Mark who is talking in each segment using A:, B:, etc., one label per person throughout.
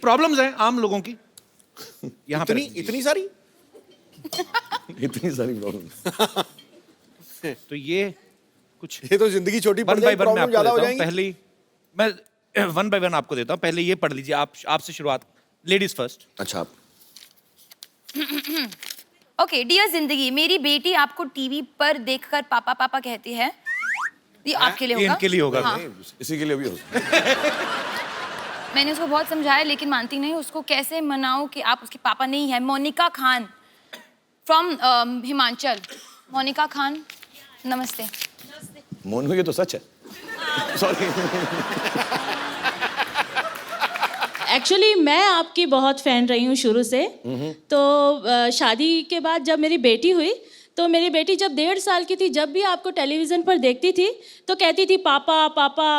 A: Problems हैं आम लोगों की यहाँ पे।
B: इतनी सारी
C: इतनी सारी प्रॉब्लम।
A: तो ये कुछ
B: ये तो जिंदगी छोटी पड़
A: वन बाय
B: जाएगी,
A: वन मैं
B: प्रॉब्लम
A: आपको
B: ज्यादा हो
A: देता हूँ।
B: जाएंगी।
A: पहले ही मैं वन बाय वन आपको देता हूँ। पहले ये पढ़ लीजिए, आप आपसे शुरुआत, लेडीज फर्स्ट।
B: अच्छा,
D: ओके, डियर जिंदगी, मेरी बेटी आपको टीवी पर देखकर पापा पापा कहती है। ये आपके लिए
A: ये
D: होगा।
A: इनके लिए होगा।
D: हाँ।
B: इसी के लिए भी हो सकता है।
D: मैंने उसको बहुत समझाया लेकिन मानती नहीं। उसको कैसे मनाऊं कि आप उसके पापा नहीं है। मोनिका खान फ्रॉम हिमाचल। मोनिका खान, नमस्ते।
C: मोनू ये तो सच है। सॉरी।
E: एक्चुअली मैं आपकी बहुत फ़ैन रही हूँ शुरू से। तो शादी के बाद जब मेरी बेटी हुई तो मेरी बेटी जब 1.5 साल की थी, जब भी आपको टेलीविज़न पर देखती थी तो कहती थी पापा पापा।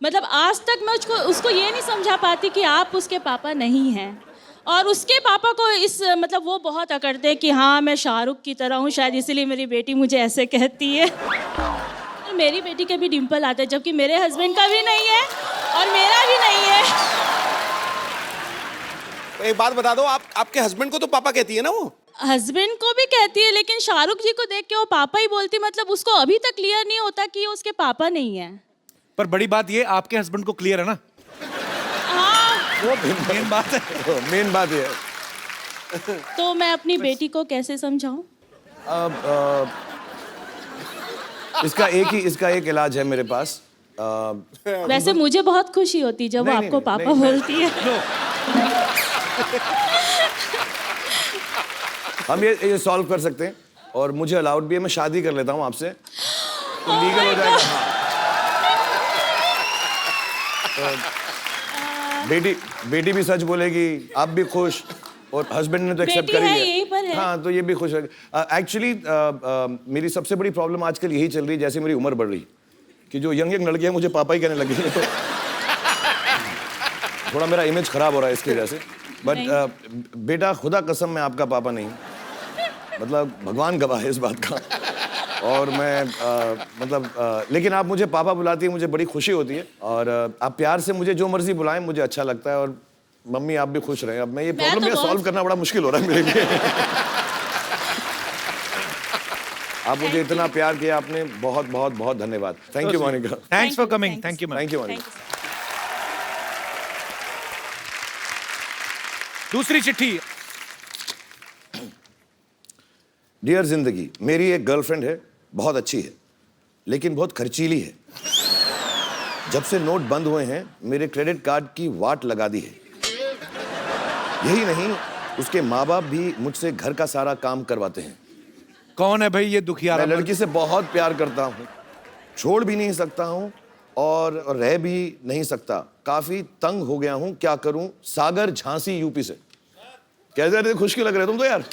E: मतलब आज तक मैं उसको ये नहीं समझा पाती कि आप उसके पापा नहीं हैं। और उसके पापा को मतलब वो बहुत अकड़ते हैं कि हाँ मैं शाहरुख की तरह हूँ, शायद इसीलिए मेरी बेटी मुझे ऐसे कहती है। और मेरी बेटी के भी डिम्पल आते हैं, जबकि मेरे हस्बैंड का भी नहीं है और मेरा भी नहीं है।
B: तो एक बात बता दो, आपके हस्बैंड को तो पापा कहती है ना वो?
E: हस्बैंड को भी कहती है, लेकिन शाहरुख जी को देख के वो पापा ही बोलती। मतलब उसको अभी तक क्लियर नहीं होता कि ये उसके पापा नहीं है।
A: पर बड़ी बात ये, आपके हस्बैंड को क्लियर है ना?
E: हाँ।
C: वो
A: मेन बात है।
C: मेन बात ये है।
E: तो मैं अपनी बेटी को कैसे समझाऊं?
C: अब इसका एक इलाज है मेरे पास।
E: वैसे मुझे बहुत खुशी होती जब वो
C: नहीं,
E: आपको
C: नहीं,
E: पापा
C: नहीं,
E: बोलती है।
C: हम ये सॉल्व कर सकते हैं और मुझे अलाउड भी है। मैं शादी कर लेता हूँ आपसे, तो लीगल हो जाएगा। हाँ। तो बेटी भी सच बोलेगी, आप भी खुश, और हस्बैंड ने तो एक्सेप्ट
E: बेटी
C: कर ही
E: है,
C: लिया।
E: यहीं पर है।
C: हाँ, तो ये भी खुश है। एक्चुअली मेरी सबसे बड़ी प्रॉब्लम आजकल यही चल रही है, जैसे मेरी उम्र बढ़ रही कि जो यंग लड़कियां मुझे पापा ही कहने लगी हैं। तो थोड़ा मेरा इमेज खराब हो रहा है इसकी वजह से। बट बेटा, खुदा कसम मैं आपका पापा नहीं, मतलब भगवान गवाह है इस बात का। और मैं लेकिन आप मुझे पापा बुलाती है, मुझे बड़ी खुशी होती है। और आप प्यार से मुझे जो मर्जी बुलाएं, मुझे अच्छा लगता है। और मम्मी आप भी खुश रहें। अब मैं ये प्रॉब्लम
E: तो
C: सॉल्व करना बड़ा मुश्किल हो रहा है मेरे लिए। आप मुझे इतना प्यार किया आपने, बहुत बहुत बहुत धन्यवाद। Thank you Monica.
A: Thanks for coming. Thank you ma'am.
C: Thank you Monica.
A: दूसरी चिट्ठी।
C: डियर जिंदगी, मेरी एक गर्लफ्रेंड है, बहुत अच्छी है, लेकिन बहुत खर्चीली है। जब से नोट बंद हुए हैं, मेरे क्रेडिट कार्ड की वाट लगा दी है। यही नहीं, उसके माँ बाप भी मुझसे घर का सारा काम करवाते हैं।
A: कौन है भाई ये दुखियारा?
C: मैं लड़की से बहुत प्यार करता हूँ, छोड़ भी नहीं सकता हूँ और रह भी नहीं सकता। काफी तंग हो गया हूँ, क्या करूँ? सागर झांसी यूपी से। कैसे रहे? खुश क्यों लग रहे तुम तो यार?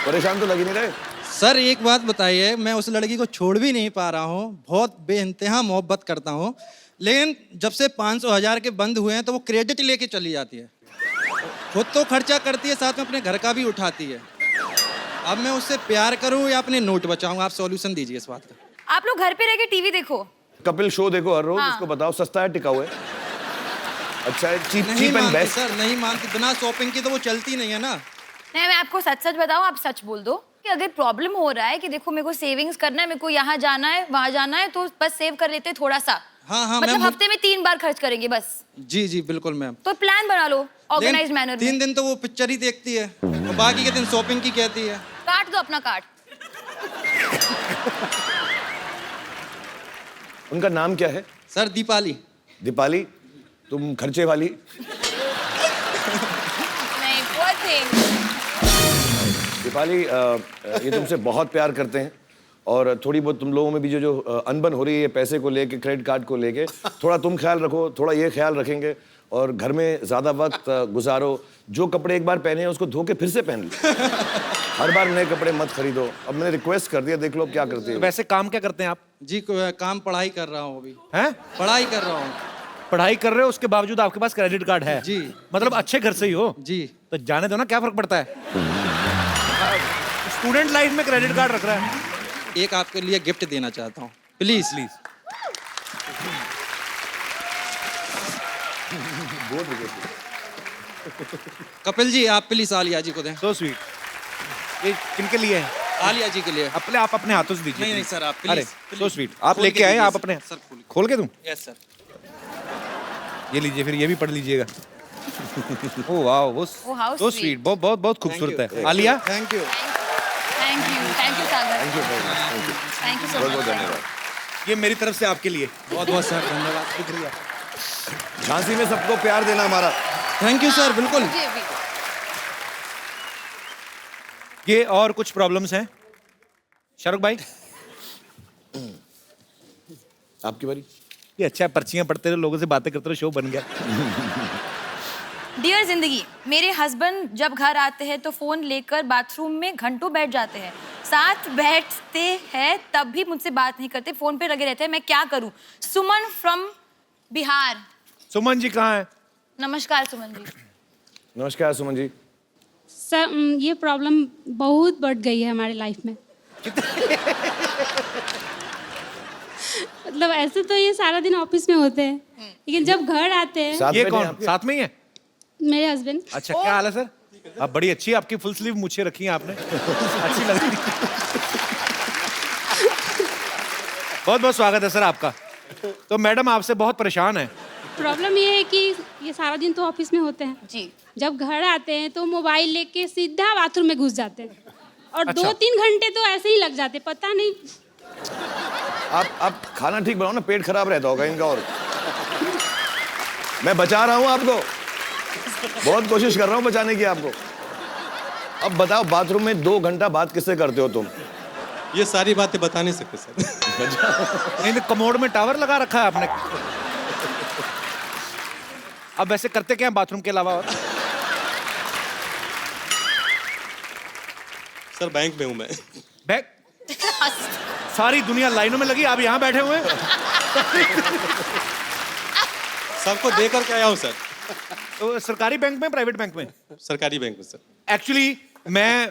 C: परेशान तो लग ही नहीं रहे।
F: सर एक बात बताइए, मैं उस लड़की को छोड़ भी नहीं पा रहा हूँ, बहुत बेइंतहा मोहब्बत करता हूँ, लेकिन जब से 500,000 के बंद हुए हैं तो वो क्रेडिट लेके चली जाती है। खुद तो खर्चा करती है, साथ में अपने घर का भी उठाती है। अब मैं उससे प्यार करूँ या अपने नोट बचाऊँ? आप सॉल्यूशन दीजिए इस बात का।
D: आप लोग घर पे रह के टीवी देखो।
C: कपिल शो देखो हर रोज।
D: हाँ।
C: उसको बताओ सस्ता है, टिकाऊ है, अच्छा है, चीप
F: नहीं
C: चीप एंड
F: मानती
C: बेस्ट।
F: सर, नहीं मानती। बिना शॉपिंग की तो वो चलती नहीं है ना।
D: नहीं, मैं आपको सच सच बताऊं, आप सच बोल दो कि अगर प्रॉब्लम हो रहा है कि देखो मेरे को सेविंग्स करना है, मेरे को यहाँ जाना है वहाँ जाना है, तो बस सेव कर लेते हैं थोड़ा सा।
F: हाँ,
D: मतलब
F: मैम।
D: हफ्ते में 3 बार खर्च करेंगे बस।
F: जी जी बिल्कुल मैम।
D: तो प्लान बना लो ऑर्गेनाइज मैनर में।
F: 3 दिन तो वो पिक्चर ही देखती है और बाकी के दिन शॉपिंग की कहती है।
D: काट दो अपना कार्ड।
C: उनका नाम क्या है?
F: सर दीपाली।
C: दीपाली, तुम खर्चे वाली।
D: नहीं, poor thing।
C: दीपाली, ये तुमसे बहुत प्यार करते हैं और थोड़ी बहुत तुम लोगों में भी जो अनबन हो रही है पैसे को लेके, क्रेडिट कार्ड को लेके, थोड़ा तुम ख्याल रखो, थोड़ा ये ख्याल रखेंगे। और घर में ज़्यादा वक्त गुजारो। जो कपड़े एक बार पहने हैं उसको धो के फिर से पहन लो। हर बार नए कपड़े मत खरीदो। अब मैंने रिक्वेस्ट कर दिया, देख लो क्या करती है।
A: वैसे काम क्या करते हैं आप?
F: जी काम पढ़ाई कर रहा हूँ अभी।
A: हैं?
F: पढ़ाई कर रहा हूँ।
A: पढ़ाई कर रहे हो, उसके बावजूद आपके पास क्रेडिट कार्ड है?
F: जी।
A: मतलब अच्छे घर से ही हो?
F: जी।
A: तो जाने दो ना, क्या फर्क पड़ता है? स्टूडेंट लाइफ में क्रेडिट कार्ड रख रहा है।
F: एक आपके लिए गिफ्ट देना चाहता हूँ, प्लीज प्लीज। कपिल जी आप प्लीज आलिया जी को दें।
A: So sweet. ये किनके लिए है?
F: आलिया जी के लिए।
A: अपने आप अपने हाथों से दीजिए।
F: नहीं नहीं सर आप
A: अरे
F: प्लीज।
A: So sweet. आप लेके आए आप अपने
F: सर खोल।
A: खोल के दूं?
F: Yes sir.
A: ये लीजिए, फिर ये भी पढ़ लीजिएगा। ओह वाह, वो
D: Oh, how
A: so
D: sweet.
A: Sweet, बहुत बहुत बहुत खूबसूरत है। Alia,
F: thank you.
D: Thank you Sagar, thank you so
C: बहुत बहुत
D: मच।
C: धन्यवाद।
A: ये मेरी तरफ से आपके लिए।
F: बहुत बहुत सर धन्यवाद।
A: शुक्रिया।
C: झांसी में सबको प्यार देना हमारा।
F: थैंक यू सर बिल्कुल।
D: जी अभी
A: ये और कुछ प्रॉब्लम्स हैं शाहरुख भाई?
C: आपकी बारी।
A: ये अच्छा है, पर्चियां पढ़ते रहो, लोगों से बातें करते रहो, शो बन गया।
D: डियर जिंदगी, मेरे हस्बैंड जब घर आते हैं तो फोन लेकर बाथरूम में घंटों बैठ जाते हैं। साथ बैठते हैं तब भी मुझसे बात नहीं करते, फोन पे लगे रहते हैं। मैं क्या करूं? सुमन फ्रॉम बिहार।
A: सुमन जी कहाँ है?
D: नमस्कार सुमन जी।
C: नमस्कार सुमन जी।
G: सर ये प्रॉब्लम बहुत बढ़ गई है हमारे लाइफ में। मतलब ऐसे तो ये सारा दिन ऑफिस में होते हैं, लेकिन जब घर आते हैं
C: साथ
A: ये
C: में
A: कौन
C: नहीं,
A: साथ में ही है?
G: मेरे हस्बैंड।
A: अच्छा, क्या हाल है सर? आप बड़ी अच्छी है, आपकी फुल स्लीव मूछें रखी हैं आपने, अच्छी लग रही है। बहुत बहुत स्वागत है सर आपका। तो मैडम आपसे बहुत परेशान है।
G: प्रॉब्लम ये है कि ये सारा दिन तो ऑफिस में होते हैं,
D: जी
G: जब घर आते हैं तो मोबाइल लेके सीधा बाथरूम में घुस जाते हैं और
A: अच्छा।
G: 2-3 घंटे तो ऐसे ही लग जाते, पता नहीं।
C: आप खाना ठीक बनाओ ना, पेट खराब रहता होगा इनका। और मैं बचा रहा हूँ आपको, बहुत कोशिश कर रहा हूँ बचाने की आपको। अब बताओ, बाथरूम में 2 घंटा बात किससे करते हो तुम?
H: ये सारी बातें बता नहीं सकते सर।
A: नहीं, कमोड में टावर लगा रखा है आपने। अब वैसे करते क्या है बाथरूम के अलावा? और
H: सर बैंक में हूँ मैं।
A: बैग सारी दुनिया लाइनों में लगी, आप यहाँ बैठे हुए हैं।
H: सबको देकर के आया हूँ सर।
A: तो सरकारी बैंक में, प्राइवेट बैंक में?
H: सरकारी बैंक में सर।
A: एक्चुअली मैं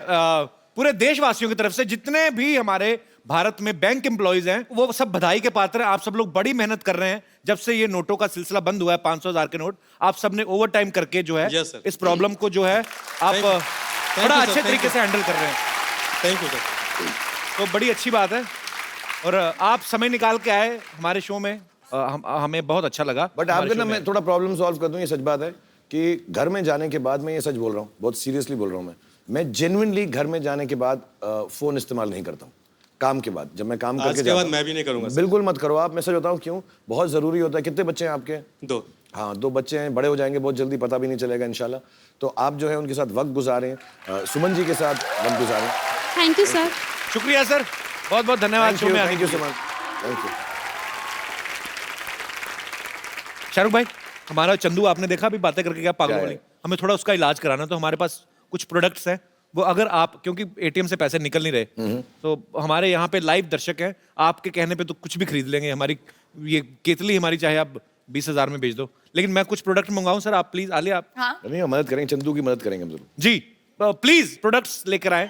A: पूरे देशवासियों की तरफ से जितने भी हमारे भारत में बैंक एम्प्लॉइज हैं वो सब बधाई के पात्र हैं। आप सब लोग बड़ी मेहनत कर रहे हैं। जब से ये नोटों का सिलसिला बंद हुआ है, 500,000 के नोट, आप सबने ओवर टाइम करके जो है
H: Yes, sir.
A: इस प्रॉब्लम को जो है आप
H: Thank you,
A: बड़ा
H: sir.
A: अच्छे
H: Thank
A: तरीके
H: you.
A: से हैंडल कर रहे हैं।
H: Thank you sir.
A: तो बड़ी अच्छी बात है। और आप समय निकाल के आए हमारे शो में, हमें बहुत अच्छा लगा।
C: बट
A: हमारे
C: आपके
A: शो
C: ना
A: में।
C: मैं थोड़ा प्रॉब्लम सॉल्व कर दूं। ये सच बात है कि घर में जाने के बाद, मैं ये सच बोल रहा हूँ, बहुत सीरियसली बोल रहा हूँ, मैं जेन्युइनली घर में जाने के बाद फोन इस्तेमाल नहीं करता हूँ। काम के बाद, जब मैं काम
H: आज
C: करके
H: के
C: जाता
H: बाद
C: हूँ,
H: मैं भी नहीं करूंगा सर।
C: बिल्कुल मत करो आप। मैं सच बताऊँ क्यों, बहुत जरूरी होता है। कितने बच्चे हैं आपके?
H: 2।
C: हाँ, 2 बच्चे हैं, बड़े हो जाएंगे बहुत जल्दी, पता भी नहीं चलेगा इंशाल्लाह। तो आप जो है उनके साथ वक्त गुजारें, सुमन जी के साथ वक्त गुजारें।
G: Thank you sir.
A: शुक्रिया सर, बहुत बहुत धन्यवाद शो में आने
C: थैंक
A: के
C: यू
A: लिए।
C: So much, thank you.
A: Shahrukh भाई, हमारा चंदू आपने देखा अभी बातें करके क्या पागल
C: क्या है?
A: वाली, हमें थोड़ा उसका इलाज कराना। तो हमारे पास कुछ प्रोडक्ट्स हैं, वो अगर आप, क्योंकि एटीएम से पैसे निकल नहीं रहे, तो हमारे यहाँ पे लाइव दर्शक हैं, आपके कहने पे तो कुछ भी खरीद लेंगे। हमारी ये केतली हमारी चाहे आप 20,000 में बेच दो, लेकिन मैं कुछ प्रोडक्ट मंगाऊं सर, आप प्लीज आलिया आप।
D: हाँ
C: नहीं, हम मदद करेंगे, चंदू की मदद करेंगे हम जरूर।
A: जी प्लीज प्रोडक्ट्स लेकर आए।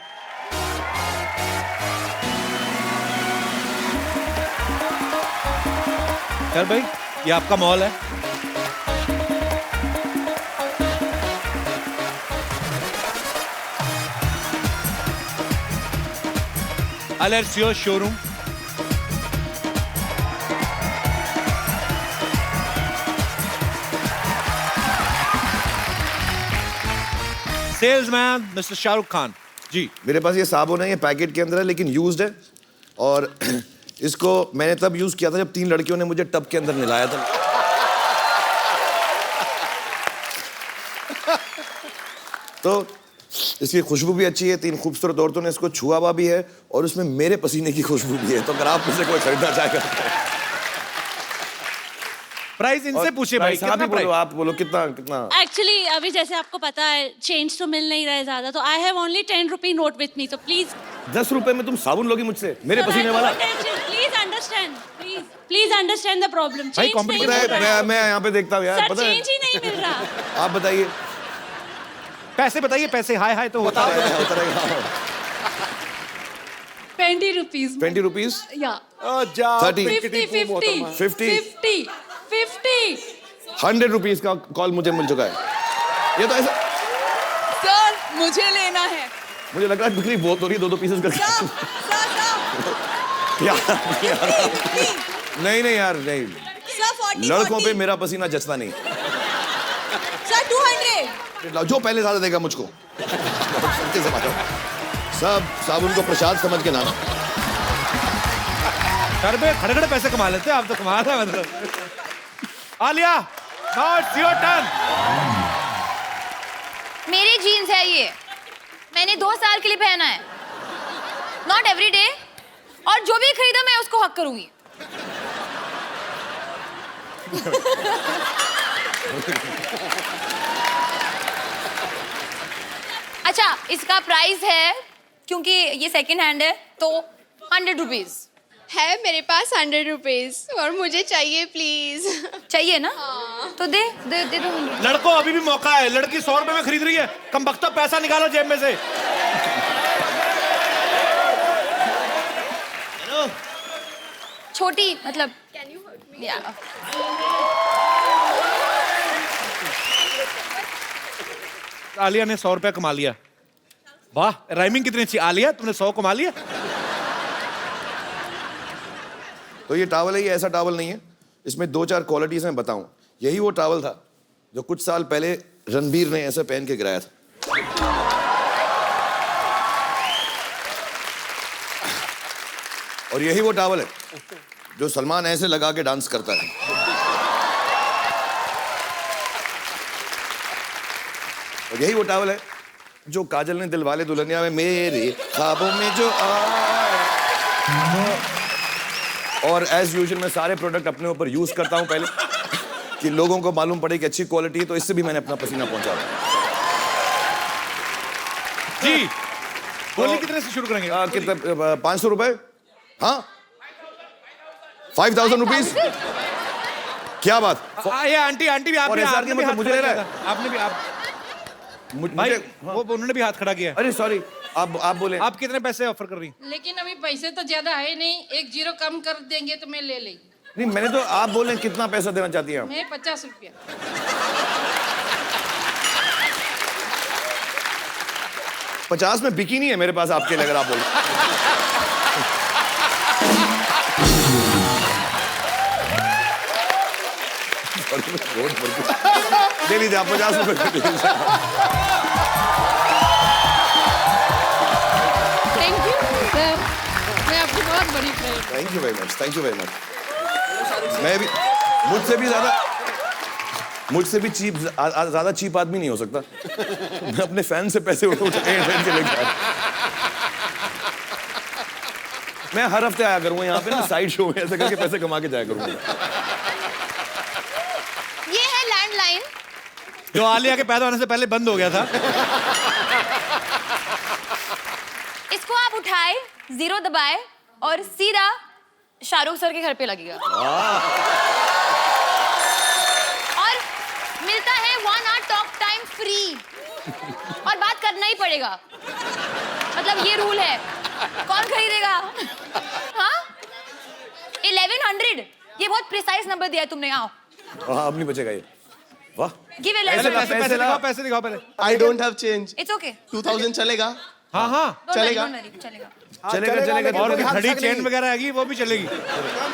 A: सर भाई, ये आपका मॉल है। Alessio showroom. Salesman mister Shahrukh Khan ji.
C: मेरे पास ये साबुन है, ये पैकेट के अंदर है लेकिन यूज्ड है, और इसको मैंने तब यूज किया था जब 3 लड़कियों ने मुझे टब के अंदर नहलाया था। तो इसकी खुशबू भी अच्छी है, 3 खूबसूरत औरतों ने इसको छुआ हुआ भी है, और उसमें मेरे पसीने की खुशबू भी है। तो अगर आप में से कोई खरीदना चाहेगा,
A: प्राइस इनसे पूछे भाई,
C: आप
A: कितना
C: ही बोलो,
A: प्राइस?
C: आप बोलो कितना कितना।
E: एक्चुअली अभी जैसे आपको पता है चेंज तो मिल नहीं रहा है ज़्यादा, तो I have only 10 rupee note with me, तो प्लीज
C: 10 रुपए में तुम साबुन लोगी मुझसे, मेरे पसीने वाला?
E: Please understand, please understand the problem.
A: भाई,
E: चेंज नहीं
A: competition
E: मिल
A: है,
E: रहा है
C: मैं यहाँ पे देखता हूँ यार,
E: सर,
C: पता है।
E: चेंज ही नहीं मिल रहा।
C: आप बताइए।
A: पैसे बताइए, पैसे हाय हाय तो होता है।
C: होता रहेगा।
I: 20 rupees.
C: 20 rupees,
I: Yeah.
C: 30,
I: 50.
C: 50,
I: 50. 50.
C: 100 रुपीज का कॉल मुझे मिल चुका है। ये तो ऐसा
I: सर मुझे लेना है।
C: मुझे लग रहा है बिक्री बहुत हो रही है, 2-2 पीसेस करके। नहीं नहीं यार नहीं, लड़कों पे मेरा पसीना जचता नहीं।
I: सर 200।
C: जो पहले ज्यादा देगा मुझको। सब साबुन को प्रसाद समझ के नाना।
A: सर पे खड़े खड़े पैसे कमा लेते हैं आप तो, कमाल है मतलब। Alia, now it's your turn.
D: मेरी जीन्स है ये, मैंने 2 साल के लिए पहना है, नॉट एवरी डे, और जो भी खरीदा मैं उसको हक करूंगी। अच्छा, इसका प्राइस है, क्योंकि ये सेकंड हैंड है, तो 100 रुपीज
G: है मेरे पास 100 रुपीज और मुझे चाहिए प्लीज।
D: चाहिए ना? तो दे दे दे दो।
A: लड़कों अभी भी मौका है, लड़की 100 रुपए में खरीद रही है, कमबख्ता पैसा निकालो जेब में से।
D: छोटी मतलब
A: आलिया ने 100 रुपया कमा लिया। वाह, राइमिंग कितनी अच्छी। आलिया तुमने 100 कमा लिया।
C: तो ये टॉवल है, ये ऐसा टॉवल नहीं है, इसमें 2-4 क्वालिटीज मैं बताऊं। यही वो टॉवल था जो कुछ साल पहले रणबीर ने ऐसे पहन के गिराया था। और यही वो टॉवल है जो सलमान ऐसे लगा के डांस करता है। और यही वो टॉवल है जो काजल ने दिलवाले दुल्हनिया में मेरे ख्वाबों में जो आया। और एज यूजुअल मैं सारे प्रोडक्ट अपने ऊपर यूज करता हूं पहले कि लोगों को मालूम पड़े कि अच्छी क्वालिटी है, तो इससे भी मैंने अपना पसीना पहुंचा रहा
A: जी। बोलिए कितने से शुरू करेंगे?
C: कितने? 500 रुपए? हाँ, 5000 रुपीज। क्या बात?
A: ये आंटी आंटी भी
C: और
A: आपने
C: मतलब मुझे ले रहा है?
A: आपने भी आप भाई वो उन्होंने भी हाथ खड़ा किया।
C: अरे सॉरी, आप बोले।
A: आप कितने पैसे ऑफर कर रही हैं?
J: लेकिन अभी पैसे तो ज्यादा है नहीं, 1 0 कम कर देंगे तो मैं ले लेगी।
C: नहीं, मैंने तो आप बोले कितना पैसा देना चाहती हैं आप?
J: मैं 50 रुपया।
C: 50 में बिकी नहीं है मेरे पास आपके लिए, अगर आप बोले। दे लीजिए आप 50 रुपए।
J: थैंक यू सर, मैं आपकी बहुत बड़ी friend.
C: Thank you very much, thank you very much. मैं भी मुझसे भी चीप, ज्यादा चीप आदमी नहीं हो सकता। मैं अपने फैन से पैसे उठा के लेके आया। मैं हर हफ्ते आया करूंगा यहाँ पे ना, साइड शो में ऐसे करके पैसे कमा के जाया करूंगा।
D: ये है लैंडलाइन
A: जो आलिया के पैदा होने से पहले बंद हो गया था।
D: इसको आप उठाए, 0 दबाए और सीधा शाहरुख सर के घर पे लगेगा। और मिलता है 1 आवर टॉक टाइम फ्री, और बात करना ही पड़ेगा, मतलब ये रूल है। कौन खरीदेगा? हाँ, 1100। ये बहुत प्रिसाइज नंबर दिया है तुमने। आओ।
C: हाँ, अब नहीं बचेगा ये। वाह,
D: गिव ए
A: पैसे दिखाओ पहले।
B: I don't have change.
D: It's okay.
B: 2000 चलेगा?
A: हाँ हाँ
B: चलेगा।
D: चलेगा।
C: चलेगा।
A: और घड़ी चेन वगैरह आएगी वो भी चलेगी।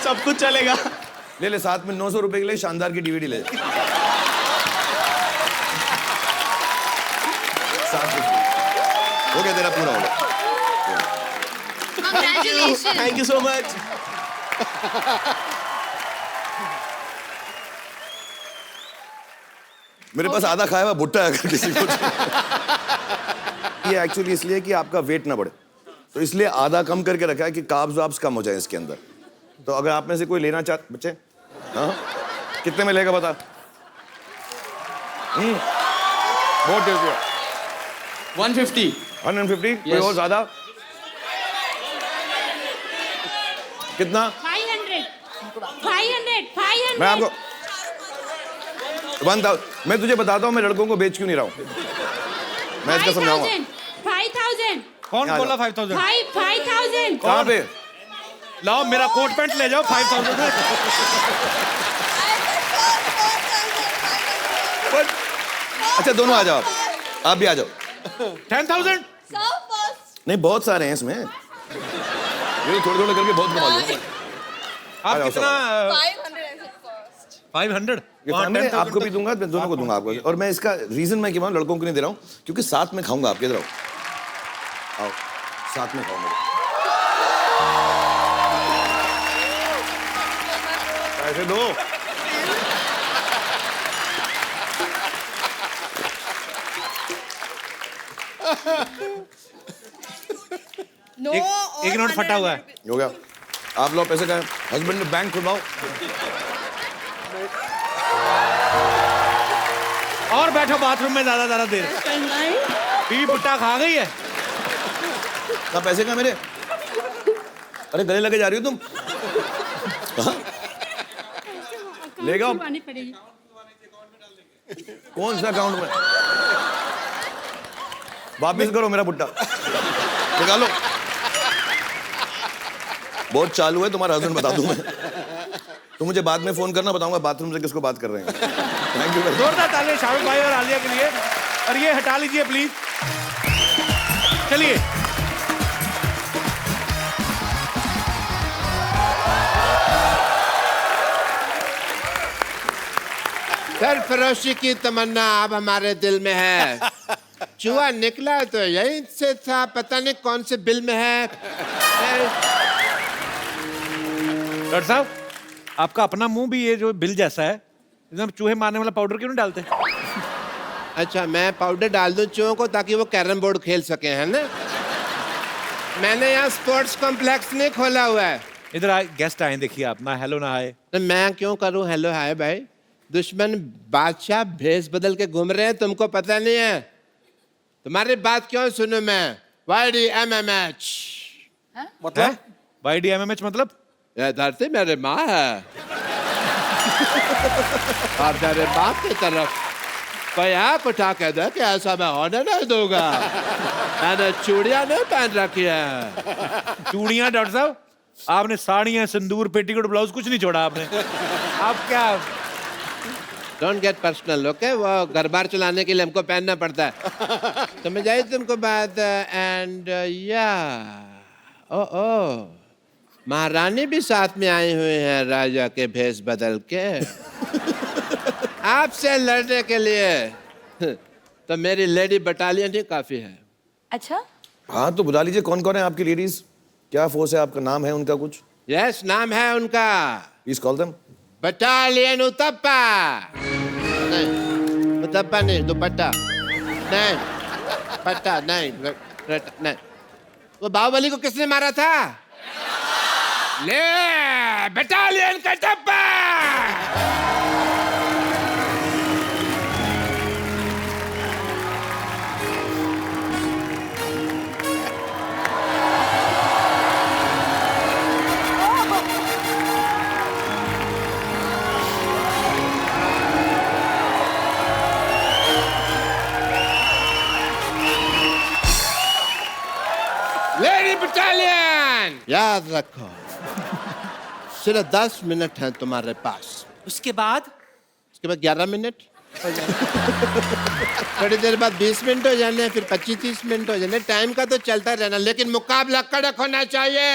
B: सब कुछ चलेगा।
C: ले साथ में 900 रुपए के लिए शानदार की डीवीडी ले। हो गया तेरा, पूरा हो गया।
D: Congratulations.
B: Thank you so much.
C: मेरे पास आधा खाया हुआ भुट्टा है अगर किसी को। ये एक्चुअली इसलिए कि आपका वेट ना बढ़े, तो इसलिए आधा कम करके रखा है कि कार्ब्स वाब्स कम हो जाए इसके अंदर। तो अगर आप में से कोई लेना चाहते बच्चे, हाँ, कितने में लेगा बता? बहुत टेस्टी है।
B: 150।
C: 150? कोई और ज्यादा? कितना?
E: 500
C: मैं आपको 1000। मैं तुझे बताता हूँ मैं लड़कों को बेच क्यों नहीं रहा हूँ, मैं इसका समझाऊंगा।
E: 5000
A: कौन बोला 5000?
E: 5000
C: कहाँ पे?
A: लाओ मेरा कोट पैंट ले जाओ 5000।
C: अच्छा दोनों आ जाओ आप भी आ जाओ
A: 10,000
C: नहीं बहुत सारे हैं इसमें ये थोड़े थोड़े करके बहुत कमा लूंगा
A: आप
C: जाओ,
A: कितना 500
C: ये फैमिली आपको भी दूंगा मैं दोनों को दूंगा आपको और मैं इसका रीजन मैं क्यों लड़कों को नहीं दे रहा हूँ क्योंकि साथ में खाऊंगा आपके इधर आओ साथ में खाऊंगा पैसे दो
A: एक नोट फटा हुआ है
C: हो गया आप लोग पैसे का हस्बैंड ने बैंक खुलवाओ
A: और बैठो बाथरूम में ज्यादा देर पी पुट्टा खा गई है
C: कहाँ पैसे का मेरे अरे गले लगे जा रही हो तुम कहाँ? ले जाओ कौन सा अकाउंट में वापिस करो मेरा पुट्टा निकालो बहुत चालू है तुम्हारा हस्बैंड बता दूं मैं तुम मुझे बाद में फोन करना बताऊंगा बाथरूम से किसको बात कर रहे हैं थैंक यू
A: जोरदार तालियां शाहरुख भाई और आलिया के लिए और ये हटा लीजिए प्लीज चलिए
K: सरफरोशी की तमन्ना अब हमारे दिल में है चूहा निकला तो यहीं से था पता नहीं कौन से बिल में है
A: डॉक्टर साहब आपका अपना मुंह भी ये जो बिल जैसा है एकदम चूहे मारने वाला पाउडर क्यों नहीं डालते
K: अच्छा मैं पाउडर डाल दूं चूहों को ताकि वो कैरम बोर्ड खेल सके है ना मैंने यहाँ स्पोर्ट्स कॉम्प्लेक्स नहीं खोला हुआ है
A: इधर आए गेस्ट आए देखिए आप ना हेलो ना आए
K: तो मैं क्यों करूं हेलो हाय भाई दुश्मन बादशाह भेष बदल के घूम रहे हैं तुमको पता नहीं है तुम्हारी बात क्यों सुनूं मैं YDMMH
A: मतलब YDMMH मतलब
K: ये धरती मेरे माँ है आप मेरे बाप की तरफ कोई आँख उठा के दे कि ऐसा मैं होने नहीं दूंगा मैंने चूड़ियां नहीं पहन रखी है
A: चूड़ियां डॉक्टर साहब आपने साड़ियां सिंदूर पेटीकोट ब्लाउज कुछ नहीं छोड़ा आपने आप क्या
K: डोंट गेट पर्सनल ओके वो घर बार चलाने के लिए हमको पहनना पड़ता है समझ आई तुमको बात एंड या ओ महारानी भी साथ में आई हुई हैं राजा के भेष बदल के आपसे लड़ने के लिए तो मेरी लेडी बटालियन ही काफी है
D: अच्छा
C: हाँ तो बुला लीजिए कौन कौन है आपकी लेडीज क्या फोर्स है आपका नाम है उनका कुछ
K: यस नाम है उनका
C: please call them
K: battalion Uthappa नहीं उतप्पा नहीं दुपट्टा नहीं पट्टा नहीं वो बाहुबली को किसने मारा था ले बटालियन का टप्पा लेडी बटालियन याद रखो सिर्फ 10 मिनट हैं तुम्हारे पास
L: उसके बाद
K: 11 मिनट थोड़ी देर बाद 20 मिनट हो जाने फिर 25-30 मिनट हो जाने टाइम का तो चलता रहना लेकिन मुकाबला कड़क होना चाहिए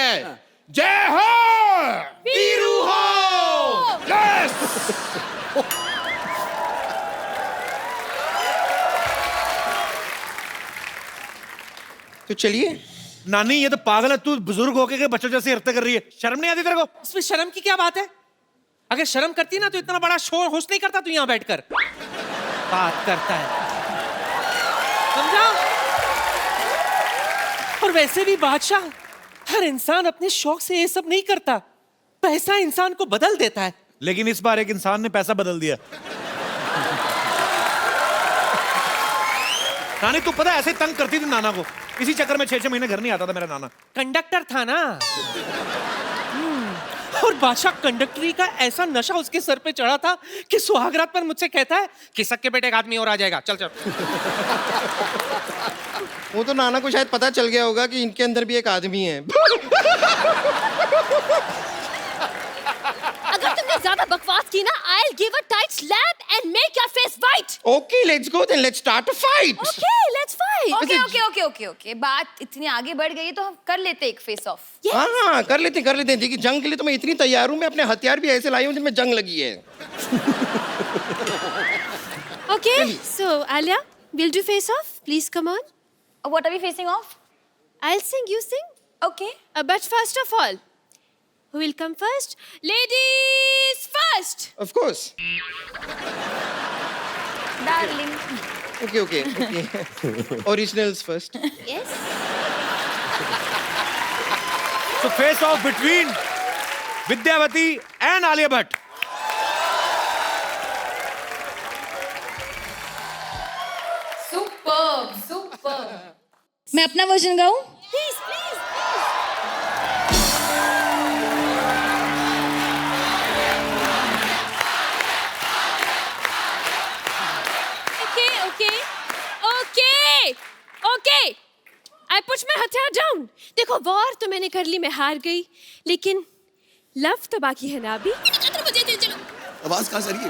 K: जय हो वीरू हो यस
L: तो चलिए
A: नानी ये तो पागल है तू बुजुर्ग होके के बच्चों जैसे हरकतें कर रही है शर्म नहीं आती तेरे को
L: इसमें शर्म की क्या बात है अगर शर्म करती ना तो इतना बड़ा शोर होश नहीं करता तू यहाँ बैठकर बात करता है समझा और वैसे भी बादशाह हर इंसान अपने शौक से ये सब नहीं करता पैसा इंसान को बदल देता है
A: लेकिन इस बार एक इंसान ने पैसा बदल दिया नानी तू पता है ऐसे तंग करती थी नाना को इसी चक्कर में 6-6 महीने घर नहीं आता था मेरा नाना
L: कंडक्टर था ना और बादशाह कंडक्टरी का ऐसा नशा उसके सर पे चढ़ा था कि सुहागरात पर मुझसे कहता है कि सक्के बेटे एक आदमी और आ जाएगा चल चल
F: वो तो नाना को शायद पता चल गया होगा कि इनके अंदर भी एक आदमी है
D: अगर तुमने ज्यादा
J: ज्यादा बकवास की ना, I'll give a tight slap and make your face white.
L: Okay, let's go then. Let's start a fight.
J: Okay, let's fight.
D: Okay बात इतनी आगे बढ़ गई तो हम कर लेते एक फेस ऑफ।
L: हाँ, कर लेते हैं। देखिए, जंग के लिए तो मैं इतनी तैयार हूँ, मैं अपने हथियार भी ऐसे लाई हूँ जिनमें जंग लगी है।
J: Okay, so Alia, we'll do face off. Please come on.
D: What are we facing off?
J: I'll sing, you sing.
D: Okay.
J: But first of all, who will come first? Ladies first.
L: Of course.
D: Darling.
L: Okay. Originals first.
J: Yes.
A: So face off between Vidyavati and Alia Bhatt.
D: Superb.
I: मैं अपना version गाऊं?
J: Please. Okay. I put my हथियार down. देखो, war तो मैंने कर ली, मैं हार गई, लेकिन लव तो बाकी है ना अभी।
C: आवाज कहाँ से आ रही है?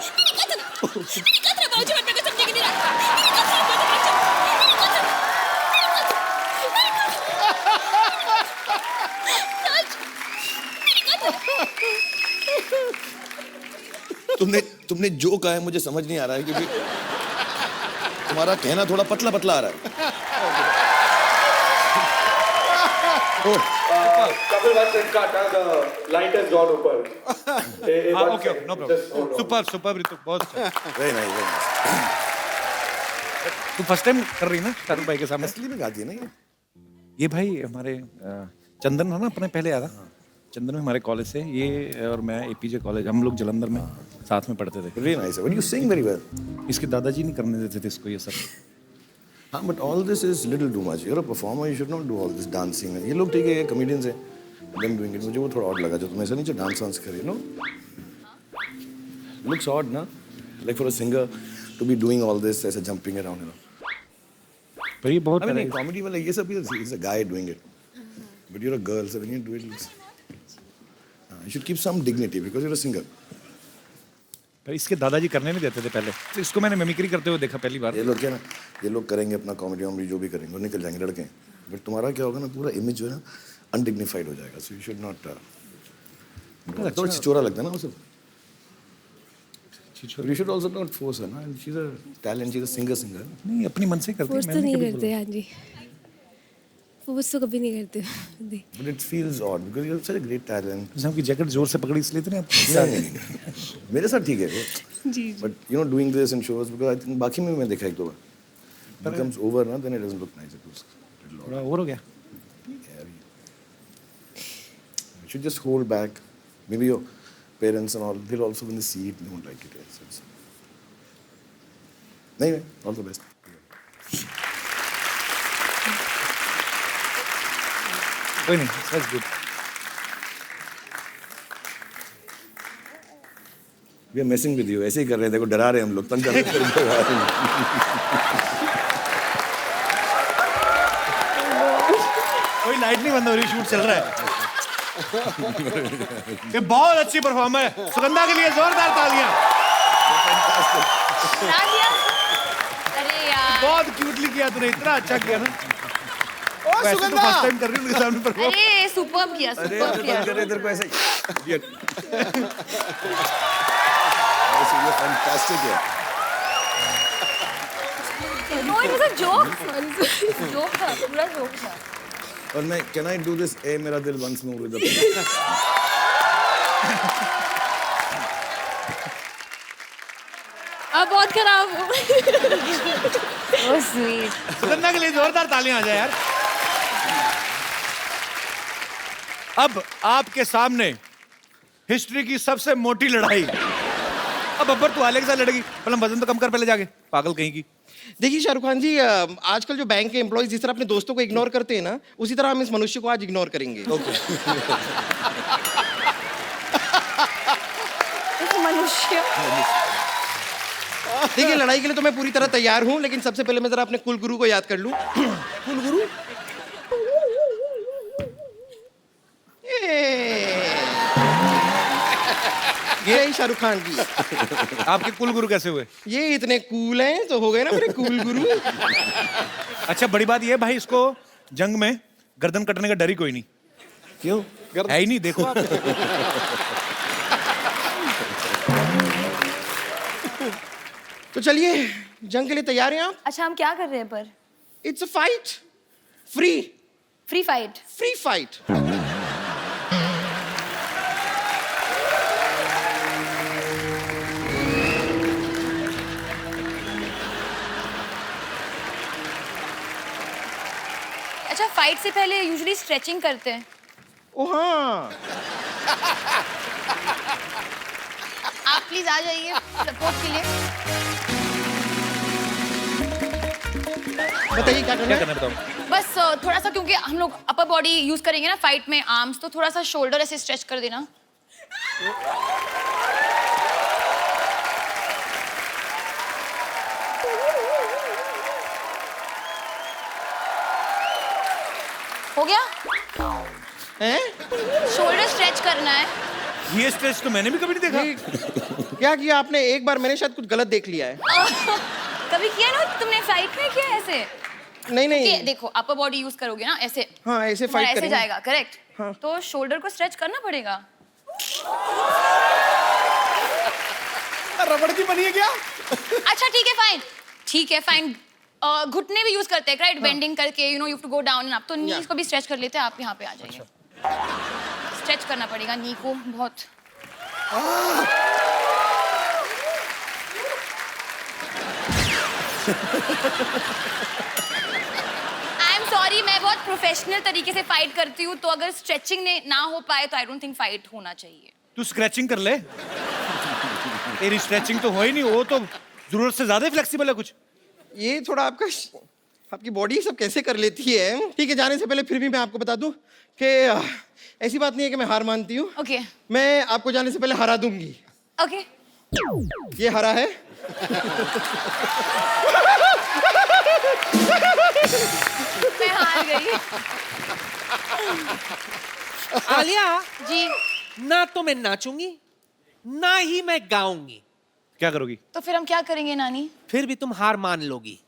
C: तुमने जो कहा है मुझे समझ नहीं आ रहा है, क्योंकि तुम्हारा कहना थोड़ा पतला पतला आ रहा है।
M: Couple one second cut. The light has gone ऊपर.
A: Okay, no problem. Super Ritu, बहुत अच्छा।
C: Very nice.
A: तू फर्स्ट टाइम कर रही ना शाहरुख भाई के सामने?
C: असली में गाती है ना
A: ये भाई हमारे चंदन है ना, अपने पहले आया था। चंदन में हमारे कॉलेज से, ये और मैं एपीजे कॉलेज, हम लोग जलंधर में साथ में पढ़ते थे।
C: Very nice. But you sing very well.
A: इसके दादाजी नहीं करने देते थे इसको ये सब।
C: हाँ, but all this is little too much. You're a performer. You should not do all this dancing. ये लोग ठीक है, ये comedians हैं, them doing it. मुझे वो थोड़ा odd लगा, जो तुम ऐसा नहीं जो डांस वांस करे, no? Looks odd, ना? Like for a singer to be doing all this, ऐसे jumping around, you know.
A: पर ये बहुत
C: I mean, comedy वाला ये सब is a guy doing it. But you're a girl, so when you do it, you should keep some dignity because you're a singer.
A: पर इसके दादाजी करने नहीं देते थे पहले, तो इसको मैंने मिमिक्री करते हुए देखा पहली बार।
C: ये लोग क्या ना, ये लोग करेंगे अपना कॉमेडी वॉमेडी जो भी करेंगे और निकल जाएंगे लड़के, बट तुम्हारा क्या होगा ना, पूरा इमेज जो है ना अनडिग्निफाइड हो जाएगा। सो यू शुड नॉट, थोड़ा छिचोरा लगता है ना वो सब। You should also not force her ना, she is a talent, she is a singer.
A: नहीं, अपनी मन से करती है,
J: फोर्स तो नहीं करते। हाँ जी, फोर्स तो कभी नहीं करते।
C: But it feels odd because you have such a great talent.
A: जैसे आपकी जैकेट जोर से पकड़ी इसलिए तो नहीं आप
C: मेरे साथ ठीक है
J: जी।
C: But you know doing this in shows because I think बाकी में मैं देखा एक दो बार becomes over ना, then it doesn't look nice. It was
A: थोड़ा ओवर हो गया।
C: You should just hold back. Maybe your parents and all, they'll also when they see it, they won't like it. Yes. Anyway, all the best.
A: कोई नहीं, that's good.
C: We are messing with you. ऐसे ही कर रहे हैं, देखो डरा रहे हैं हम लोग, तंग कर रहे हैं।
A: कोई लाइट नहीं बंद हो रही, शूट चल रहा है। ये बहुत अच्छी परफॉर्मर है, सुगंधा के लिए जोरदार तालियां।
D: अरे यार,
A: बहुत क्यूटली किया तूने, इतना अच्छा किया ना। वैसे तो
B: सुगंधा!
A: फर्स्ट टाइम कर रही हूँ उनके सामने परफॉर्म।
D: अरे सुपर्ब किया, सुपर्ब किया।
C: कर रहे इधर को ऐसे ही। ये फैंटास्टिक है।
D: No, it was a joke. Joke था, पूरा जोक था।
C: और मैं कैन आई डू दिस ए मेरा दिल वंस मोर विद
J: अब बहुत खराब हो।
D: So sweet.
A: सुगंधा के लिए जोरदार तालियां आ जाए यार। अब आपके सामने हिस्ट्री की सबसे मोटी लड़ाई। अब अब्बर तू आले के साथ लड़ेगी, मतलब वजन तो कम कर पहले जाके, पागल कहीं की।
L: देखिए शाहरुख खान जी, आजकल जो बैंक के एम्प्लॉइज जिस तरह अपने दोस्तों को इग्नोर करते हैं ना, उसी तरह हम इस मनुष्य को आज इग्नोर करेंगे।
D: इस मनुष्य।
L: देखिए, लड़ाई के लिए तो मैं पूरी तरह तैयार हूँ, लेकिन सबसे पहले मैं जरा अपने कुल गुरु को याद कर लूँ। कुल गुरु?
N: जय शाहरुख खान की।
A: आपके कुल गुरु कैसे हुए?
N: ये इतने कूल हैं तो हो गए ना मेरे कूल गुरु।
A: अच्छा बड़ी बात ये भाई, इसको जंग में गर्दन कटने का डर ही कोई नहीं।
C: क्यों?
A: है ही नहीं, देखो आप।
N: तो चलिए जंग के लिए तैयार हैं आप?
D: अच्छा हम क्या कर रहे हैं पर?
N: It's a fight, free
D: free fight.
N: Free fight.
D: अच्छा फाइट से पहले यूजुअली स्ट्रेचिंग करते हैं।
N: ओ हाँ,
D: आप प्लीज आ जाइए सपोर्ट के लिए।
N: बताइए क्या करना
A: क्या
N: है?
A: करना है बताओ?
D: बस थोड़ा सा, क्योंकि हम लोग अपर बॉडी यूज करेंगे ना फाइट में, आर्म्स, तो थोड़ा सा शोल्डर ऐसे स्ट्रेच कर देना। हो गया?
N: हैं?
D: शोल्डर स्ट्रेच करना है।
A: ये स्ट्रेच तो मैंने भी कभी नहीं देखा।
N: क्या किया आपने? एक बार मैंने शायद कुछ गलत देख लिया है।
D: कभी किया ना तुमने फाइट में किया ऐसे?
N: नहीं नहीं।
D: कि देखो अपर बॉडी यूज करोगे ना ऐसे।
N: हाँ ऐसे
D: तुम्हारा
N: फाइट
D: ऐसे
N: करेंगे।
D: जाएगा, करेक्ट?
N: हाँ।
D: तो शोल्डर को स्ट्रेच करना पड़ेगा।
B: रबड़ की बनी है क्या?
D: अच्छा ठीक है फाइन, ठीक है फाइन। घुटने भी यूज करते हैं राइट, बेंडिंग करके, you know you have to go down and up, तो नीज को भी स्ट्रेच कर लेते हैं। आप यहाँ पे आ जाइए। स्ट्रेच करना पड़ेगा नी को बहुत। आई एम सॉरी, मैं बहुत प्रोफेशनल तरीके से फाइट करती हूँ, तो अगर स्ट्रेचिंग ने ना हो पाए तो आई डोंट थिंक फाइट होना चाहिए।
A: तू स्क्रैचिंग कर ले। तेरी स्ट्रेचिंग तो हो ही नहीं, वो तो जरूरत से ज्यादा फ्लेक्सिबल है कुछ।
N: ये थोड़ा आपकी बॉडी सब कैसे कर लेती है। ठीक है, जाने से पहले फिर भी मैं आपको बता दूं कि ऐसी बात नहीं है कि मैं हार मानती हूँ।
D: ओके
N: मैं आपको जाने से पहले हरा दूंगी।
D: ओके।
N: ये हरा है।
D: मैं हार गई।
L: आलिया
D: जी।
L: ना तो मैं नाचूंगी ना ही मैं गाऊंगी।
A: क्या करोगी?
D: तो फिर हम क्या करेंगे नानी?
L: फिर भी तुम हार मान लोगी।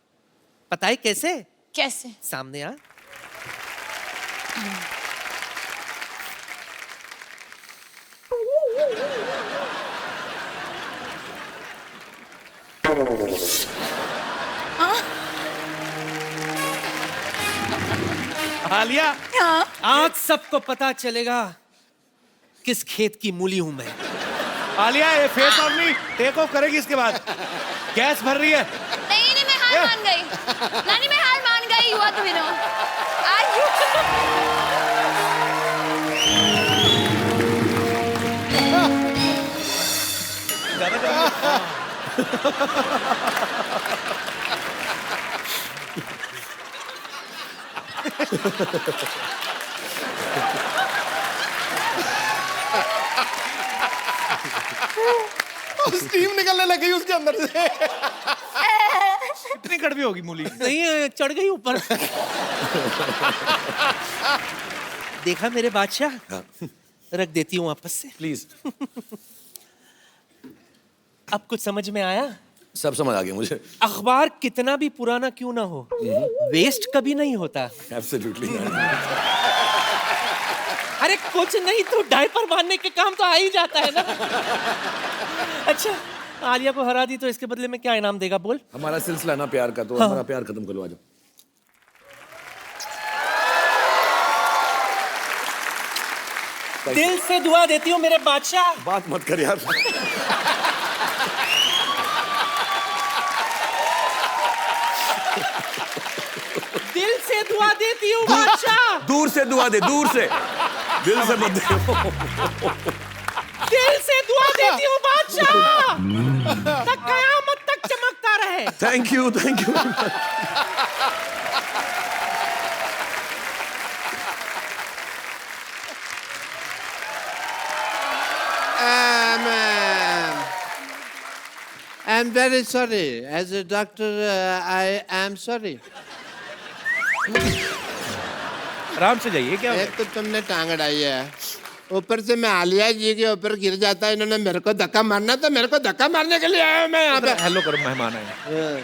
L: पता है कैसे?
D: कैसे?
L: सामने आ।
A: आलिया,
D: हाँ।
L: आज सबको पता चलेगा किस खेत की मूली हूं मैं।
A: आलिया ये फेस ऑफ नहीं, टेक ऑफ करेगी इसके बाद। गैस भर रही है।
D: नहीं नहीं, मैं हार मान गई। नानी मैं हार मान गई। हुआ तो विनो।
B: स्टीम निकलने लगी उसके अंदर से।
A: कितनी कड़वी होगी मूली?
L: नहीं, चढ़ गई ऊपर। देखा मेरे बादशाह? रख देती हूँ वापस से
C: प्लीज।
L: अब कुछ समझ में आया?
C: सब समझ आ गया मुझे।
L: अखबार कितना भी पुराना क्यों ना हो, वेस्ट कभी नहीं होता।
C: एब्सोल्युटली।
L: अरे कुछ नहीं तो डायपर बांधने के काम तो आ ही जाता है ना। अच्छा, आलिया को हरा दी तो इसके बदले में क्या इनाम देगा बोल?
C: हमारा सिलसिला ना प्यार का, तो
L: हाँ।
C: हमारा प्यार खत्म कर लो। आ जाओ।
L: दिल से दुआ देती हूँ मेरे बादशाह।
C: बात मत कर यार।
L: दिल से दुआ देती हूँ बादशाह।
C: दूर से दुआ दे, दूर से। दिल से मत दे।
L: दिल से दुआ देती हूँ बादशाह, तक कयामत तक चमकता रहे।
C: Thank you, thank you.
K: I'm very sorry. As a doctor, I am sorry.
A: आराम से जाइए। क्या
K: एक तो तुमने टांग अड़ाई है, ऊपर से मैं आलिया जी के ऊपर गिर जाता, इन्होंने मेरे को धक्का मारना, तो मेरे को धक्का मारने के लिए आया हूं मैं यहाँ पे।
A: हेलो करो, मेहमान आए।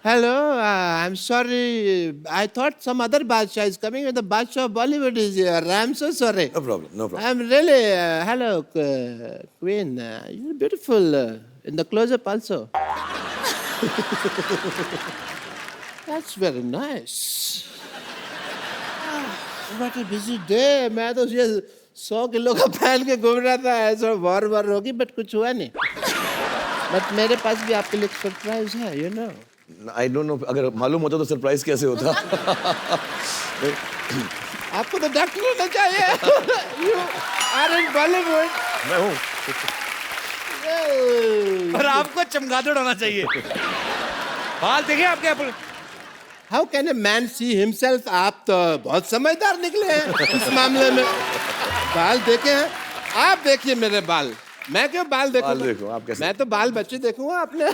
K: Hello, I'm sorry. I thought some other Badshah is coming. The Badshah of Bollywood is here. I'm so sorry.
C: No problem, no problem.
K: I'm really, hello, Queen. You're beautiful in the close-up also. That's very nice. What a busy day. मैं तो ये 100 kilo का पहन के घूम रहा था, ऐसा वॉर होगी, बट कुछ हुआ नहीं। बट मेरे पास भी आपके लिए सरप्राइज है, you know.
C: I don't know, अगर मालूम होता तो सरप्राइज कैसे होता।
K: आपको तो डॉक्टर होना चाहिए। You are in Bollywood.
C: मैं हूँ।
A: और आपको चमगादड़ होना चाहिए। बाल देखिए आपके यहाँ पर।
K: How can a man see himself? आप तो बहुत समझदार निकले हैं इस मामले में। बाल देखे हैं? आप देखिए मेरे बाल। मैं क्यों बाल देखूं?
C: बाल देखो आप कैसे?
K: मैं तो बाल बच्चे देखूंगा अपने।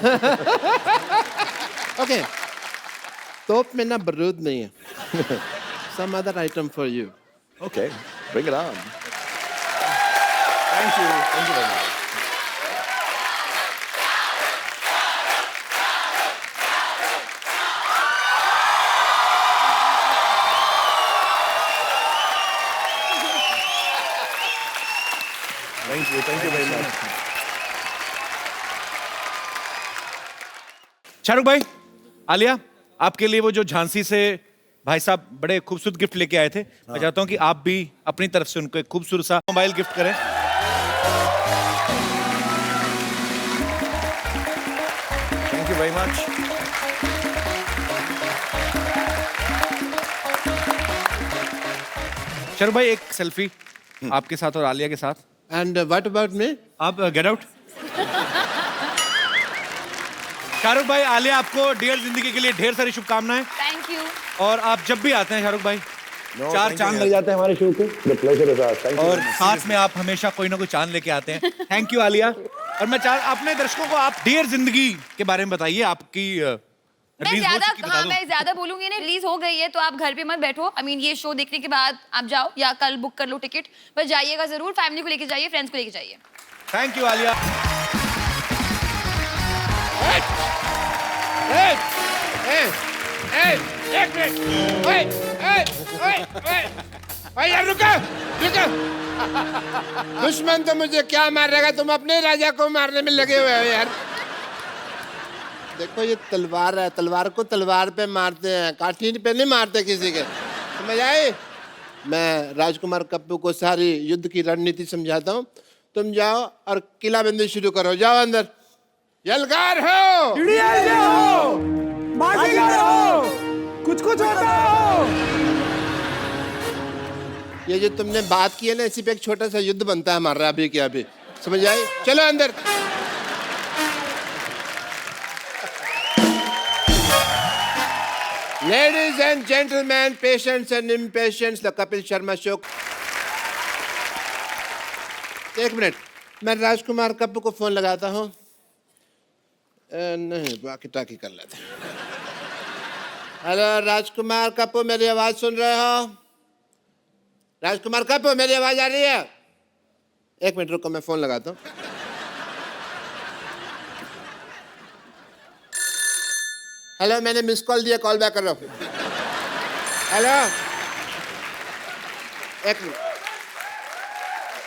K: ओके, तोप में ना बारूद नहीं है। Some other item for you.
C: Okay, bring it on. Thank you very much. Thank you very much.
A: Shahrukh भाई, आलिया, आपके लिए वो जो झांसी से भाई साहब बड़े खूबसूरत गिफ्ट लेके आए थे, मैं चाहता हूं कि आप भी अपनी तरफ से उनको एक खूबसूरत सा मोबाइल गिफ्ट करें।
C: Thank you very much.
A: Shahrukh भाई, एक सेल्फी आपके साथ और आलिया के साथ।
K: And what about me?
A: आप गेट आउट। शाहरुख भाई, आलिया आपको डियर जिंदगी के लिए ढेर सारी शुभकामनाएं।
D: Thank you.
A: और आप जब भी आते हैं शाहरुख भाई,
C: No,
A: चार
C: thank
A: चांद
C: you.
A: लग जाते हैं हमारे शो को।
C: The pleasure is ours. Thank you.
A: और साथ में आप हमेशा कोई ना कोई चांद लेके आते हैं। Thank you Alia. और मैं अपने दर्शकों को आप डियर जिंदगी के बारे में बताइए। आपकी
D: मैं ज्यादा बोलूंगी नहीं, रिलीज हो गई है तो आप घर पे मत बैठो। I mean, ये शो देखने के बाद आप जाओ या कल बुक कर लो टिकट, पर जाइएगा जरूर। फैमिली को लेके जाइए, फ्रेंड्स को लेके जाइए।
A: Thank you Alia.
K: एक मिनट। यार रुको, रुको। दुश्मन तो मुझे क्या मारेगा, तुम अपने राजा को मारने में लगे हुए हो यार। देखो ये तलवार है, तलवार को तलवार पे मारते हैं, काठी पे नहीं मारते किसी के। समझ आए? मैं राजकुमार कप्पू को सारी युद्ध की रणनीति समझाता हूँ। तुम जाओ और किलाबंदी शुरू करो। जाओ अंदर। यलगार हो,
B: कुछ होता हो।
K: ये जो तुमने बात की है ना, इसी पे एक छोटा सा युद्ध बनता है हमारा अभी के अभी। समझ आए? चलो अंदर। Ladies and gentlemen, patients and impatients, the Kapil Sharma Show. एक मिनट, मैं राजकुमार कप्पू को फोन लगाता हूँ। नहीं, बाकी टाकी कर लेते हैं। हेलो राजकुमार कप्पू, मेरी आवाज सुन रहे हो? राजकुमार कप्पू, मेरी आवाज आ रही है? एक मिनट रुको, मैं फोन लगाता हूँ। हेलो, मैंने मिस कॉल दिया, कॉल बैक कर रहा हूँ। हेलो, एक मिनट।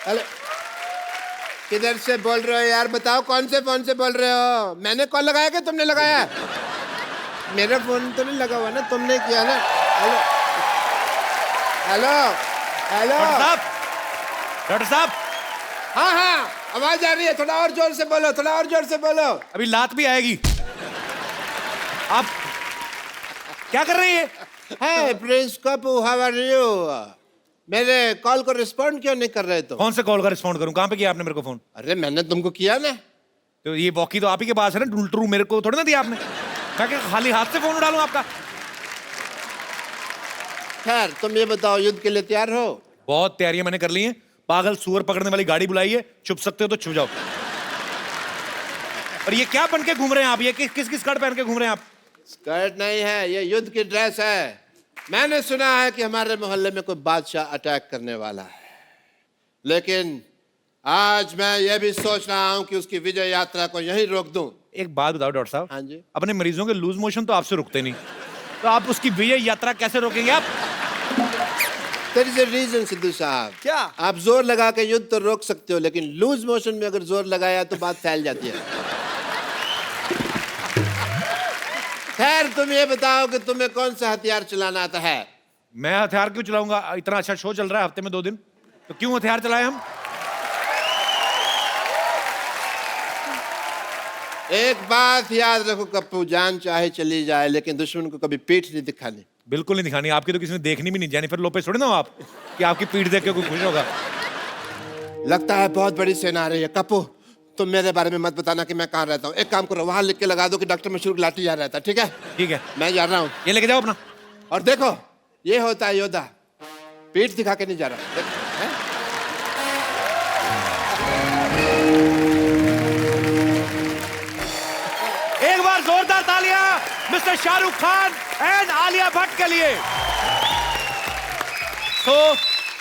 K: हेलो, किधर से बोल रहे हो यार? बताओ कौन से फोन से बोल रहे हो? मैंने कॉल लगाया कि तुमने लगाया? मेरा फोन तो नहीं लगा हुआ ना, तुमने किया ना। हेलो, हेलो, हेलो
A: डॉक्टर साहब।
K: हाँ हाँ, आवाज आ रही है। थोड़ा और जोर से बोलो, थोड़ा और जोर से बोलो।
A: अभी लात भी आएगी। आप क्या कर रहे हैं?
K: Hey, Prince Kapoor, how are you? मेरे कॉल को रिस्पॉन्ड क्यों नहीं कर रहे तुम?
A: कौन से कॉल का रिस्पॉन्ड करूं? कहाँ पे किया आपने मेरे को फोन?
K: अरे मैंने तुमको किया ना।
A: तो ये वॉकी तो आप ही के पास है ना, टूल मेरे को थोड़ी ना दिया आपने। मैं क्या खाली हाथ से फोन उठा लूं आपका?
K: खैर, तुम ये बताओ, युद्ध के लिए तैयार हो?
A: बहुत तैयारियां मैंने कर ली हैं। पागल सुअर पकड़ने वाली गाड़ी बुलाई है, छुप सकते हो तो छुप जाओ। और ये क्या बन के घूम रहे हैं आप? ये किस स्कर्ट पहन के घूम रहे हैं आप?
K: स्कर्ट नहीं है, ये युद्ध की ड्रेस है। मैंने सुना है कि हमारे मोहल्ले में कोई बादशाह अटैक करने वाला है। लेकिन आज मैं ये भी सोच रहा हूँ कि उसकी विजय यात्रा को यहीं रोक दूं।
A: एक बात बताओ डॉक्टर साहब।
K: हाँ जी।
A: अपने मरीजों के लूज मोशन तो आपसे रुकते नहीं, तो आप उसकी विजय यात्रा कैसे रोकेंगे आप?
K: There is a reason, Sidhu साहब।
B: क्या?
K: आप जोर लगा के युद्ध तो रोक सकते हो, लेकिन लूज मोशन में अगर जोर लगाया तो बात फैल जाती है। खैर, तुम ये बताओ कि तुम्हें कौन सा हथियार चलाना आता है?
A: मैं हथियार क्यों चलाऊंगा? इतना अच्छा शो चल रहा है हफ्ते में 2 दिन, तो क्यों हथियार चलाएं हम?
K: एक बात याद रखो कप्पू, जान चाहे चली जाए लेकिन दुश्मन को कभी पीठ नहीं दिखानी।
A: बिल्कुल नहीं दिखानी। आपकी तो किसी ने देखनी भी नहीं। जेनिफर लोपेज थोड़ी ना हो आप कि आपकी पीठ देख के कोई खुश होगा।
K: लगता है बहुत बड़ी सेना आ रही है। कप्पू, तुम मेरे बारे में मत बताना कि मैं कहाँ रहता हूँ। एक काम करो, वहां लिख के लगा दो कि डॉक्टर मशहूर लाठी जा रहता है। ठीक है?
A: ठीक है,
K: मैं जा रहा हूँ।
A: ये लेके जाओ अपना।
K: और देखो, ये होता है योद्धा, पीठ दिखा के नहीं जा रहा। देखो, हैं?
A: एक बार जोरदार तालियां मिस्टर शाहरुख खान एंड आलिया भट्ट के लिए। तो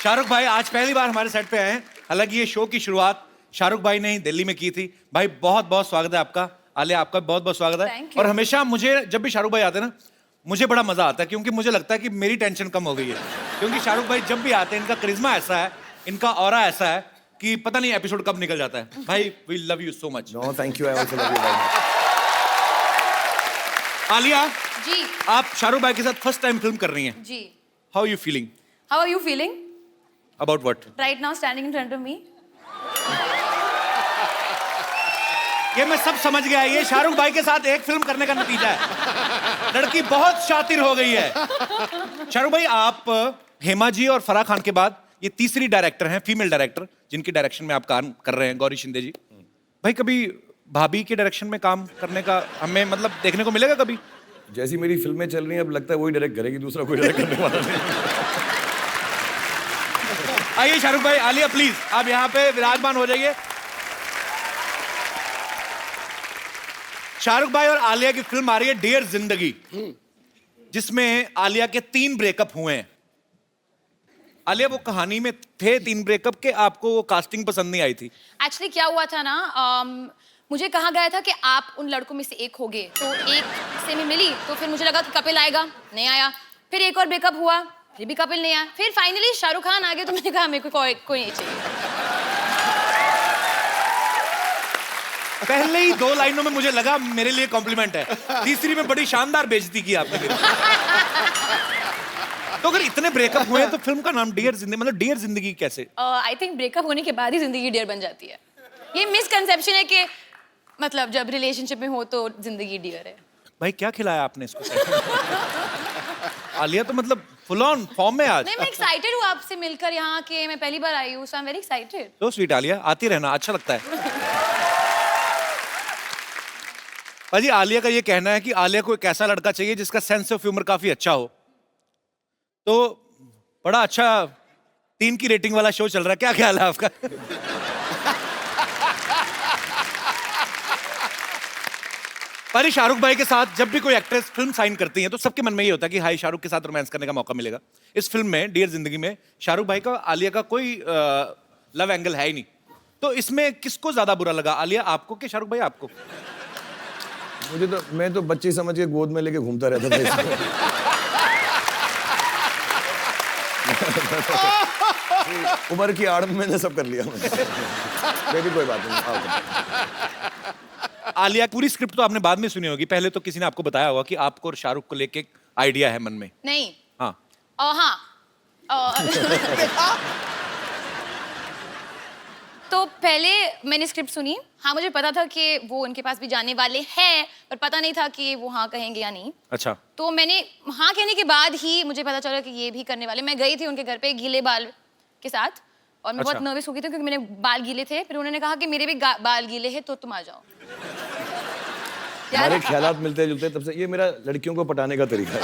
A: शाहरुख भाई आज पहली बार हमारे सेट पे आए हैं। हालांकि ये शो की शुरुआत शाहरुख भाई ने ही दिल्ली में की थी। भाई बहुत बहुत स्वागत है आपका। आलिया, आपका बहुत बहुत स्वागत है।
D: Thank you.
A: और हमेशा मुझे जब भी शाहरुख भाई आते हैं ना, मुझे बड़ा मजा आता है, क्योंकि मुझे लगता है कि मेरी टेंशन कम हो गई है। क्योंकि शाहरुख भाई जब भी आते हैं, इनका करिश्मा ऐसा है, इनका ऑरा ऐसा है कि पता नहीं एपिसोड कब निकल जाता है। भाई we love you so much.
C: No thank you, I also love you.
A: Alia
D: ji
A: आप शाहरुख भाई के साथ फर्स्ट टाइम फिल्म कर रही हैं।
D: जी।
A: How you feeling?
D: How are you feeling
A: about what?
D: Right now standing in front of me?
A: ये मैं सब समझ गया। ये शाहरुख भाई के साथ एक फिल्म करने का नतीजा है। लड़की बहुत शातिर हो गई है। शाहरुख भाई, आप हेमा जी और फराह खान के बाद ये तीसरी डायरेक्टर हैं, फीमेल डायरेक्टर, जिनकी डायरेक्शन में आप काम कर रहे हैं, गौरी शिंदे जी। भाई कभी भाभी के डायरेक्शन में काम करने का हमें मतलब देखने को मिलेगा कभी?
C: जैसी मेरी फिल्में चल रही हैं, अब लगता है वही डायरेक्ट करेगी, दूसरा कोई डायरेक्ट करने वाला नहीं।
A: आइए शाहरुख भाई, आलिया प्लीज आप यहाँ पे विराजमान हो जाइए। शाहरुख भाई और आलिया की फिल्म आ रही है डियर जिंदगी, जिसमें आलिया के 3 ब्रेकअप हुए हैं। आलिया, वो कहानी में थे 3 ब्रेकअप के, आपको वो कास्टिंग पसंद नहीं आई थी?
D: एक्चुअली क्या हुआ था ना, मुझे कहा गया था कि आप उन लड़कों में से एक होगे, तो एक से मैं मिली तो फिर मुझे लगा कि कपिल आएगा, नहीं आया। फिर एक और ब्रेकअप हुआ, फिर भी कपिल नहीं आया। फिर फाइनली शाहरुख खान आ गए, तो मैंने कहा मेरे को कोई नहीं चाहिए।
A: पहले ही 2 लाइनों में मुझे लगा मेरे लिए कॉम्प्लीमेंट है, तीसरी में बड़ी शानदार बेइज्जती की आपने मेरी। तो अगर इतने ब्रेकअप हुए हैं तो फिल्म का नाम डियर जिंदगी, मतलब डियर जिंदगी कैसे?
D: आई थिंक ब्रेकअप होने के बाद ही जिंदगी डियर बन जाती है। ये मिसकंसेप्शन है कि मतलब जब रिलेशनशिप में हो तो जिंदगी डियर है।
A: भाई क्या खिलाया आपने इसको? आलिया तो मतलब फुल ऑन फॉर्म में आज।
D: नहीं, मैं एक्साइटेड हूँ आपसे मिलकर यहाँ के, मैं पहली बार आई हूँ, सो आई एम वेरी एक्साइटेड।
A: तो स्वीट आलिया, आती रहना, अच्छा लगता है। भाजी, आलिया का ये कहना है कि आलिया को एक ऐसा लड़का चाहिए जिसका सेंस ऑफ ह्यूमर काफी अच्छा हो। तो बड़ा अच्छा 3 की रेटिंग वाला शो चल रहा है, क्या ख्याल है आपका? पर शाहरुख भाई के साथ जब भी कोई एक्ट्रेस फिल्म साइन करती है तो सबके मन में ये होता है कि हाई शाहरुख के साथ रोमांस करने का मौका मिलेगा। इस फिल्म में डियर जिंदगी में शाहरुख भाई का आलिया का कोई लव एंगल है ही नहीं। तो इसमें किसको ज्यादा बुरा लगा, आलिया आपको कि शाहरुख भाई आपको?
C: मुझे तो, मैं तो बच्चे समझ के गोद में लेके घूमता रहता था इसको। उम्र की आड़ में मैंने सब कर लिया। मैं भी कोई बात नहीं। आओ।
A: आलिया, पूरी स्क्रिप्ट तो आपने बाद में सुनी होगी, पहले तो किसी ने आपको बताया होगा कि आपको और शाहरुख को लेके आइडिया है मन में?
D: नहीं।
A: हाँ।
D: तो पहले मैंने स्क्रिप्ट सुनी, हाँ मुझे पता था कि वो उनके पास भी जाने वाले हैं, पर पता नहीं था कि वो हाँ कहेंगे या नहीं।
A: अच्छा।
D: तो मैंने हाँ कहने के बाद ही मुझे पता चला कि ये भी करने वाले। मैं गई थी उनके घर पे गीले बाल के साथ, और मैं बहुत नर्वस हो गई थी क्योंकि मेरे बाल गीले थे। फिर उन्होंने कहा कि मेरे भी बाल गीले हैं तो तुम आ जाओ।
C: हमारे ख्यालात मिलते जुलते, तब से ये मेरा लड़कियों को पटाने का तरीका है।